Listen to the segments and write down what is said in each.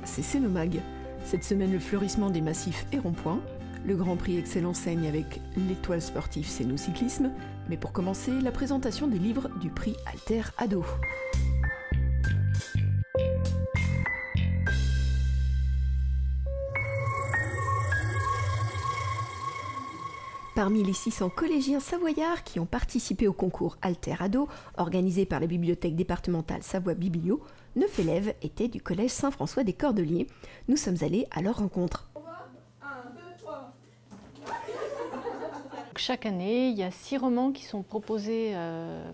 c'est Cénomag. Cette semaine, le fleurissement des massifs et ronds-points. Le Grand Prix Excel-Enseigne avec l'étoile sportive Cénocyclisme. Mais pour commencer, la présentation des livres du prix Alter Ado. Parmi les 600 collégiens savoyards qui ont participé au concours Alter Ado, organisé par la bibliothèque départementale Savoie Biblio, 9 élèves étaient du collège Saint-François des Cordeliers. Nous sommes allés à leur rencontre. Chaque année, il y a 6 romans qui sont proposés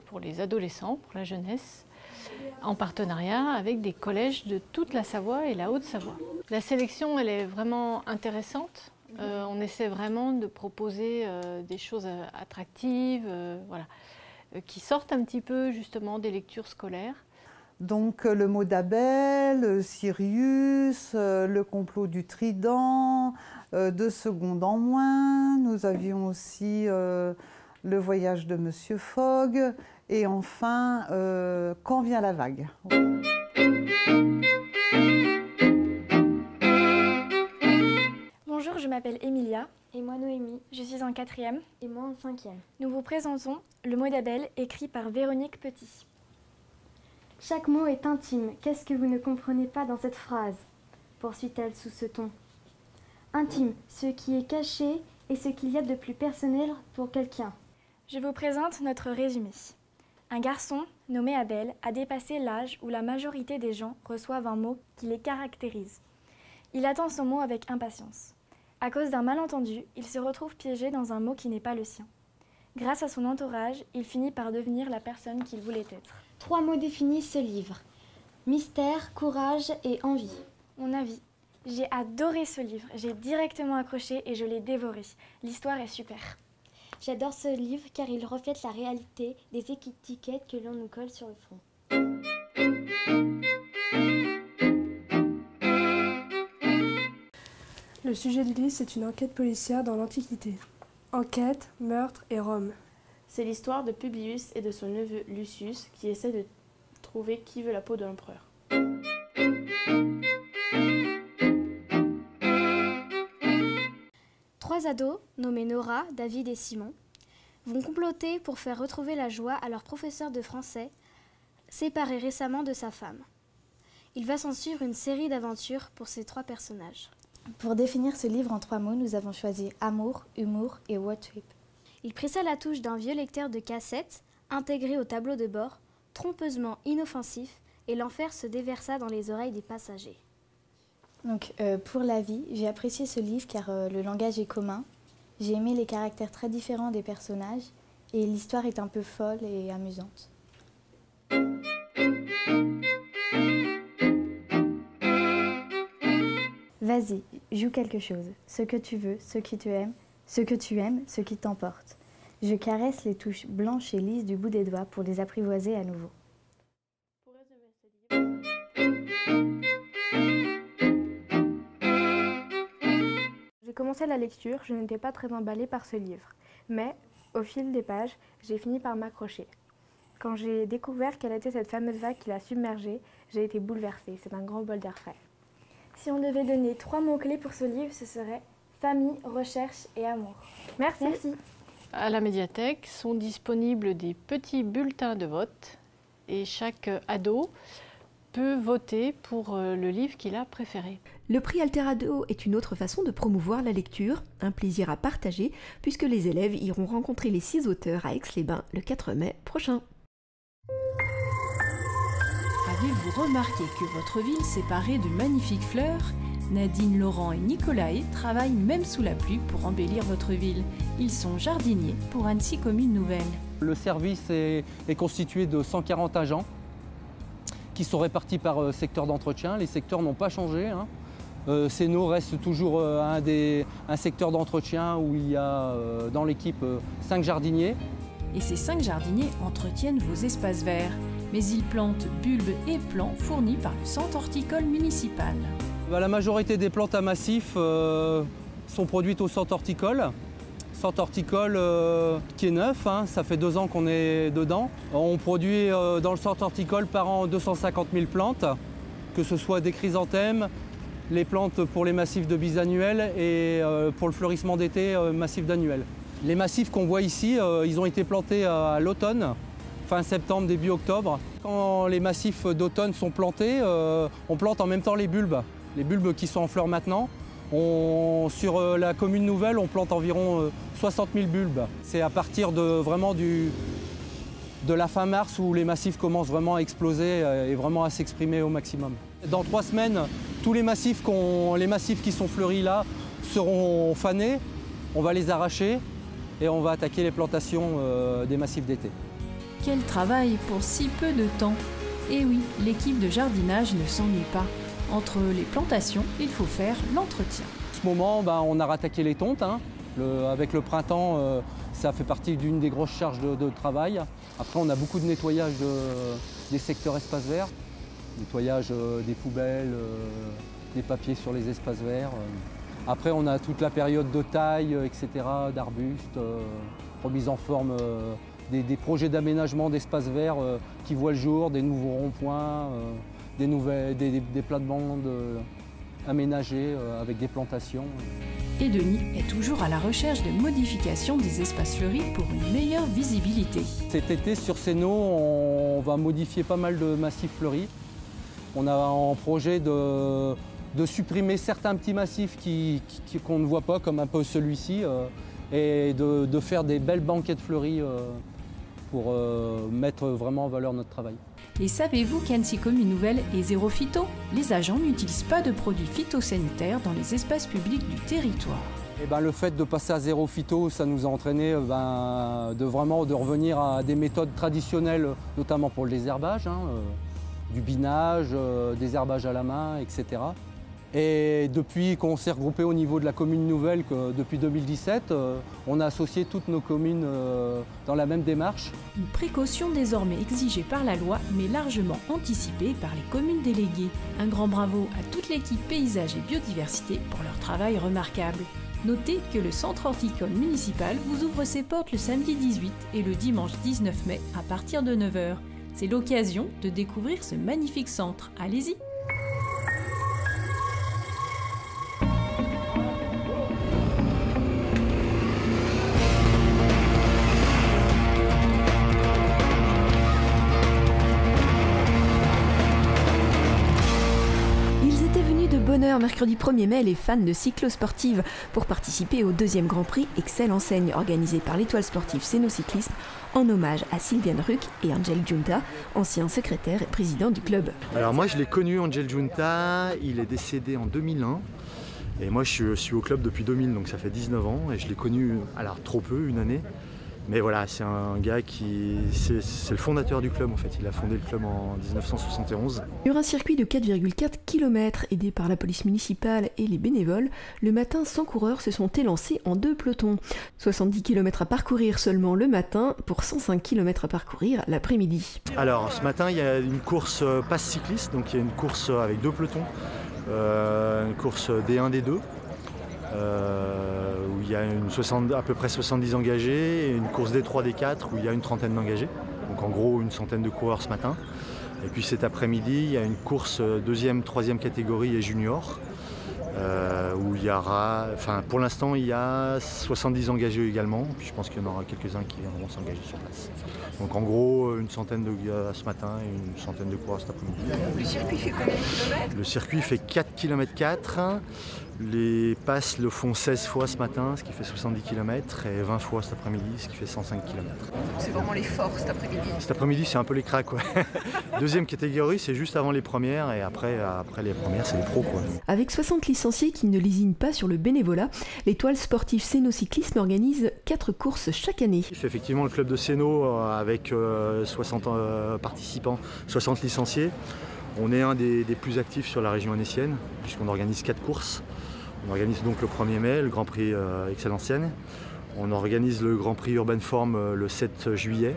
pour les adolescents, pour la jeunesse, en partenariat avec des collèges de toute la Savoie et la Haute-Savoie. La sélection, elle est vraiment intéressante. On essaie vraiment de proposer des choses attractives, voilà, qui sortent un petit peu justement des lectures scolaires. Donc le mot d'Abel, Sirius, le complot du Trident, 2 secondes en moins. Nous avions aussi le voyage de Monsieur Fogg et enfin Quand vient la vague. Bonjour, je m'appelle Emilia. Et moi Noémie. Je suis en 4e. Et moi en 5e. Nous vous présentons Le mot d'Abel, écrit par Véronique Petit. Chaque mot est intime. Qu'est-ce que vous ne comprenez pas dans cette phrase? Poursuit-elle sous ce ton. Intime, ce qui est caché et ce qu'il y a de plus personnel pour quelqu'un. Je vous présente notre résumé. Un garçon, nommé Abel, a dépassé l'âge où la majorité des gens reçoivent un mot qui les caractérise. Il attend son mot avec impatience. À cause d'un malentendu, il se retrouve piégé dans un mot qui n'est pas le sien. Grâce à son entourage, il finit par devenir la personne qu'il voulait être. 3 mots définissent ce livre. Mystère, courage et envie. Mon avis. J'ai adoré ce livre, j'ai directement accroché et je l'ai dévoré. L'histoire est super. J'adore ce livre car il reflète la réalité des étiquettes que l'on nous colle sur le front. Le sujet du livre, c'est une enquête policière dans l'Antiquité. Enquête, meurtre et Rome. C'est l'histoire de Publius et de son neveu Lucius qui essaient de trouver qui veut la peau de l'empereur. Trois ados, nommés Nora, David et Simon, vont comploter pour faire retrouver la joie à leur professeur de français, séparé récemment de sa femme. Il va s'en suivre une série d'aventures pour ces 3 personnages. Pour définir ce livre en 3 mots, nous avons choisi amour, humour et road trip. Il pressa la touche d'un vieux lecteur de cassettes, intégré au tableau de bord, trompeusement inoffensif, et l'enfer se déversa dans les oreilles des passagers. Donc, pour la vie, j'ai apprécié ce livre car le langage est commun. J'ai aimé les caractères très différents des personnages et l'histoire est un peu folle et amusante. Vas-y, joue quelque chose, ce que tu veux, ce qui tu aimes, ce que tu aimes, ce qui t'emporte. Je caresse les touches blanches et lisses du bout des doigts pour les apprivoiser à nouveau. J'ai commencé la lecture, je n'étais pas très emballée par ce livre. Mais, au fil des pages, j'ai fini par m'accrocher. Quand j'ai découvert quelle était cette fameuse vague qui l'a submergée, j'ai été bouleversée. C'est un grand bol d'air frais. Si on devait donner 3 mots-clés pour ce livre, ce serait famille, recherche et amour. Merci. Merci. À la médiathèque sont disponibles des petits bulletins de vote et chaque ado peut voter pour le livre qu'il a préféré. Le prix Alter Ado est une autre façon de promouvoir la lecture, un plaisir à partager puisque les élèves iront rencontrer les 6 auteurs à Aix-les-Bains le 4 mai prochain. Avez-vous remarqué que votre ville s'est parée de magnifiques fleurs? Nadine, Laurent et Nicolae travaillent même sous la pluie pour embellir votre ville. Ils sont jardiniers pour Annecy Commune Nouvelle. Le service est constitué de 140 agents qui sont répartis par secteur d'entretien. Les secteurs n'ont pas changé. Céno reste toujours un secteur d'entretien où il y a dans l'équipe 5 jardiniers. Et ces 5 jardiniers entretiennent vos espaces verts. Mais ils plantent bulbes et plants fournis par le centre horticole municipal. La majorité des plantes à massif sont produites au centre horticole. Centre horticole qui est neuf, ça fait 2 ans qu'on est dedans. On produit dans le centre horticole par an 250 000 plantes. que ce soit des chrysanthèmes, les plantes pour les massifs de bisannuels et pour le fleurissement d'été, massif d'annuels. Les massifs qu'on voit ici, ils ont été plantés à l'automne, fin septembre, début octobre. Quand les massifs d'automne sont plantés, on plante en même temps les bulbes qui sont en fleurs maintenant. Sur la commune nouvelle, on plante environ 60 000 bulbes. C'est à partir de la fin mars où les massifs commencent vraiment à exploser et vraiment à s'exprimer au maximum. Dans 3 semaines, tous les massifs qui sont fleuris là seront fanés. On va les arracher et on va attaquer les plantations des massifs d'été. Quel travail pour si peu de temps! Et oui, l'équipe de jardinage ne s'ennuie pas. Entre les plantations, il faut faire l'entretien. En ce moment, on a rattaqué les tontes. Avec le printemps, ça fait partie d'une des grosses charges de travail. Après, on a beaucoup de nettoyage des secteurs espaces verts, nettoyage des poubelles, des papiers sur les espaces verts. Après, on a toute la période de taille, etc., d'arbustes, remise en forme des projets d'aménagement d'espaces verts qui voient le jour, des nouveaux ronds-points, des plates-bandes aménagés avec des plantations. Et Denis est toujours à la recherche de modifications des espaces fleuris pour une meilleure visibilité. Cet été, sur Sénaux, on va modifier pas mal de massifs fleuris. On a en projet de supprimer certains petits massifs qu'on ne voit pas, comme un peu celui-ci, et de faire des belles banquettes fleuries pour mettre vraiment en valeur notre travail. Et savez-vous qu'Annecy Commune Nouvelle est zéro phyto? Les agents n'utilisent pas de produits phytosanitaires dans les espaces publics du territoire. Le fait de passer à zéro phyto, ça nous a entraîné de revenir à des méthodes traditionnelles, notamment pour le désherbage, du binage, des herbages à la main, etc. Et depuis qu'on s'est regroupé au niveau de la commune nouvelle, depuis 2017, on a associé toutes nos communes dans la même démarche. Une précaution désormais exigée par la loi, mais largement anticipée par les communes déléguées. Un grand bravo à toute l'équipe paysage et biodiversité pour leur travail remarquable. Notez que le centre horticole municipal vous ouvre ses portes le samedi 18 et le dimanche 19 mai à partir de 9 h. C'est l'occasion de découvrir ce magnifique centre. Allez-y! Mercredi 1er mai, les fans de cyclo-sportive pour participer au 2e Grand Prix Excel Enseigne organisé par l'étoile sportive Sénocyclisme en hommage à Sylviane Ruck et Angel Junta, ancien secrétaire et président du club. Alors moi je l'ai connu, Angel Junta, il est décédé en 2001 et moi je suis au club depuis 2000, donc ça fait 19 ans et je l'ai connu, alors trop peu, une année. Mais voilà, c'est un gars c'est le fondateur du club en fait, il a fondé le club en 1971. Sur un circuit de 4,4 km aidé par la police municipale et les bénévoles, le matin 100 coureurs se sont élancés en 2 pelotons. 70 km à parcourir seulement le matin pour 105 km à parcourir l'après-midi. Alors ce matin il y a une course passe cycliste, donc il y a une course avec 2 pelotons, une course D1, D2. Où il y a à peu près 70 engagés, et une course D3, D4 où il y a une trentaine d'engagés, donc en gros une centaine de coureurs ce matin. Et puis cet après-midi, il y a une course 2e, 3e catégorie et junior, où il y aura, pour l'instant il y a 70 engagés également, puis je pense qu'il y en aura quelques-uns qui viendront s'engager sur place. Donc en gros une centaine de gars ce matin et une centaine de coureurs cet après-midi. Le circuit fait combien de kilomètres? Le circuit fait 4 km 4. Les passes le font 16 fois ce matin, ce qui fait 70 km, et 20 fois cet après-midi, ce qui fait 105 km. C'est vraiment les forts cet après-midi? Cet après-midi, c'est un peu les cracks, ouais. 2e catégorie, c'est juste avant les premières, et après les premières, c'est les pros, quoi. Avec 60 licenciés qui ne lésinent pas sur le bénévolat, l'étoile sportive Sénocyclisme organise 4 courses chaque année. C'est effectivement le club de Séno avec 60 participants, 60 licenciés. On est un des plus actifs sur la région annécienne, puisqu'on organise 4 courses. On organise donc le 1er mai, le Grand Prix Excel Enseigne. On organise le Grand Prix Urban Form le 7 juillet.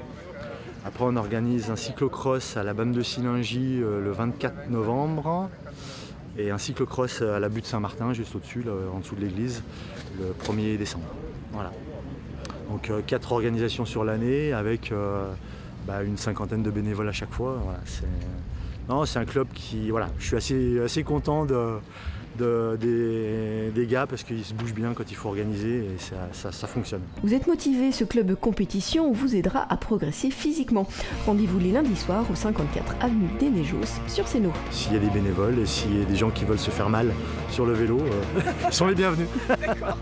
Après, on organise un cyclocross à la Bame de Sillingy le 24 novembre. Et un cyclocross à la butte Saint-Martin, juste au-dessus, en dessous de l'église, le 1er décembre. Voilà. Donc 4 organisations sur l'année avec une cinquantaine de bénévoles à chaque fois. Voilà, Non, c'est un club qui, voilà, je suis assez content des gars parce qu'ils se bougent bien quand il faut organiser et ça fonctionne. Vous êtes motivé, ce club compétition vous aidera à progresser physiquement. Rendez-vous les lundis soirs au 54 avenue des Néjos sur Sénaux. S'il y a des bénévoles et s'il y a des gens qui veulent se faire mal sur le vélo, ils sont les bienvenus. D'accord.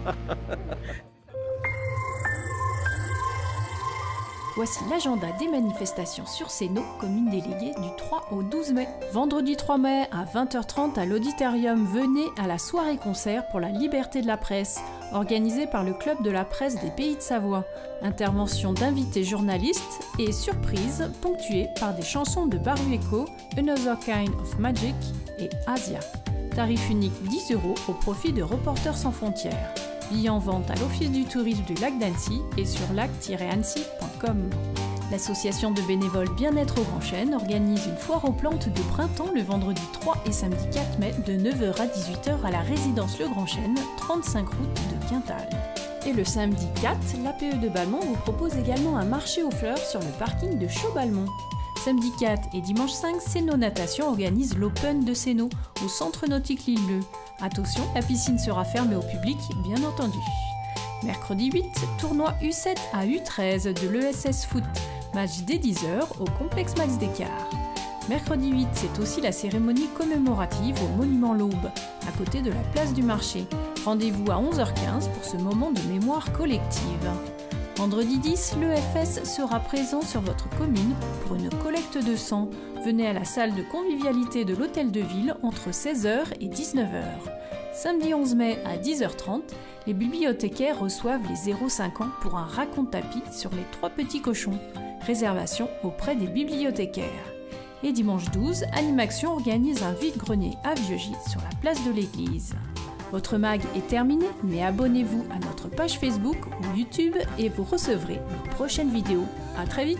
Voici l'agenda des manifestations sur Sénaux, commune déléguée du 3 au 12 mai. Vendredi 3 mai à 20h30 à l'auditorium, venez à la soirée-concert pour la liberté de la presse, organisée par le Club de la presse des Pays de Savoie. Intervention d'invités journalistes et surprises ponctuées par des chansons de Barueco, Another Kind of Magic et Asia. Tarif unique 10 € au profit de Reporters sans frontières. Billets en vente à l'Office du tourisme du lac d'Annecy et sur lac-annecy.com. L'association de bénévoles Bien-être au Grand Chêne organise une foire aux plantes de printemps le vendredi 3 et samedi 4 mai de 9h à 18h à la résidence Le Grand Chêne, 35 route de Quintal. Et le samedi 4, l'APE de Balmont vous propose également un marché aux fleurs sur le parking de Chaux-Balmont. Samedi 4 et dimanche 5, Sénaux Natation organise l'Open de Sénaux au centre nautique L'Île Bleue. Attention, la piscine sera fermée au public, bien entendu. Mercredi 8, tournoi U7 à U13 de l'ESS Foot. Match dès 10h au complexe Max Descartes. Mercredi 8, c'est aussi la cérémonie commémorative au monument l'Aube, à côté de la place du marché. Rendez-vous à 11h15 pour ce moment de mémoire collective. Vendredi 10, l'EFS sera présent sur votre commune pour une collecte de sang. Venez à la salle de convivialité de l'Hôtel de Ville entre 16h et 19h. Samedi 11 mai à 10h30, les bibliothécaires reçoivent les 0,5 ans pour un raconte-tapis sur les 3 petits cochons. Réservation auprès des bibliothécaires. Et dimanche 12, Animaction organise un vide-grenier à Vieux-Gis sur la place de l'église. Votre mag est terminé, mais abonnez-vous à notre page Facebook ou YouTube et vous recevrez nos prochaines vidéos. À très vite!